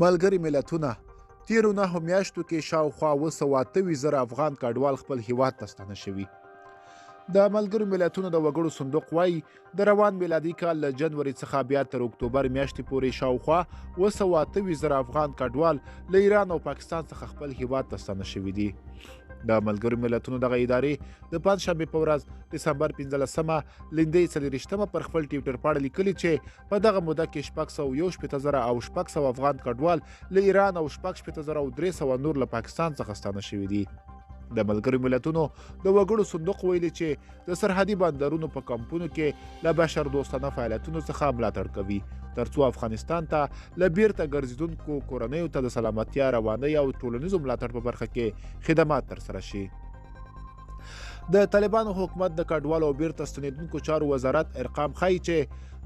ملګري ملتونه تیرو 9 میاشتو کې شاوخوا 228,000 افغان کډوال خپل هیواد ته ستانه شوي. د ملګرو ملتونو د وګړو صندوق وایي د روان میلادي کال له جنوري څخه بیا تر اکتوبر میاشتې پورې شاوخوا 228,000 افغان کډوال له ایران او پاکستان څخه خپل هیواد ته ستانه شوي دي. د ملګرو ملتونو دغه ادارې د پنجشنبې په ورځ ډسمبر 15مه لندۍ 40مه پر خپل ټویټر پاڼه لیکلي چې په دغه موده کې 661,000 او 600 افغان کډوال له ایران او 6,300 نور له پاکستان څخه ستانه شوي دي. د ملګرو ملتونو د وګړو صندوق ویلي چې د سرحدي بندرونو په کمپونو کې له بشر دوستانه فعالیتونو څخه ملاتړ کوي ترڅو افغانستان ته له بیرته ګرځېدونکو کورنیو ته د سلامتیا، روانۍ او ټولنیزو ملاتړ په برخه کې خدمات ترسره شي. د طالبانو حکومت د کډوالو او بیرته ستنېدونکو چارو وزارت ارقام ښایي چې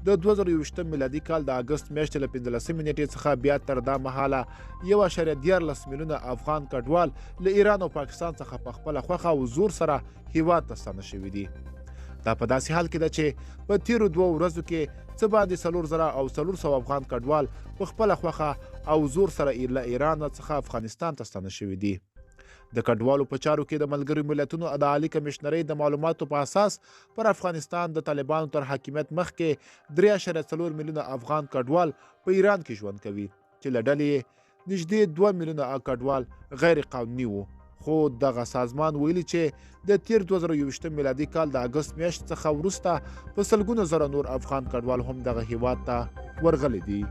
د 2021 میلادي کال د اګست میاشتې له 15 نیټې څخه بیا تر دا مهاله 1.14 میلیونه افغان کډوال له ایران او پاکستان څخه په خپله خوښه او زور سره هیواد ته ستانه شوي دي. دا په داسې حال کې ده چې په تیرو 2 ورځو کې څه باندې 4,000 او 400 افغان کډوال په خپله خوښه او زور سره له ایران څخه افغانستان ته ستانه شوي دي. د کډوالو په چارو کې د ملګرو ملتونو د عالي کمشنرۍ د معلوماتو په اساس پر افغانستان د طالبانو تر حاکمیت مخکې 3.4 میلیونه افغان کډوال په ایران کې ژوند کوي چې له ډلې نږدې 2 میلیونه کډوال غیر قانوني وو. خو دغه سازمان ویلي چې د تیر 2021 میلادي کال د اګست میاشتې څخه وروسته په سلګونو زره نور افغان کډوال هم دغه هیواد ته ورغلي دي.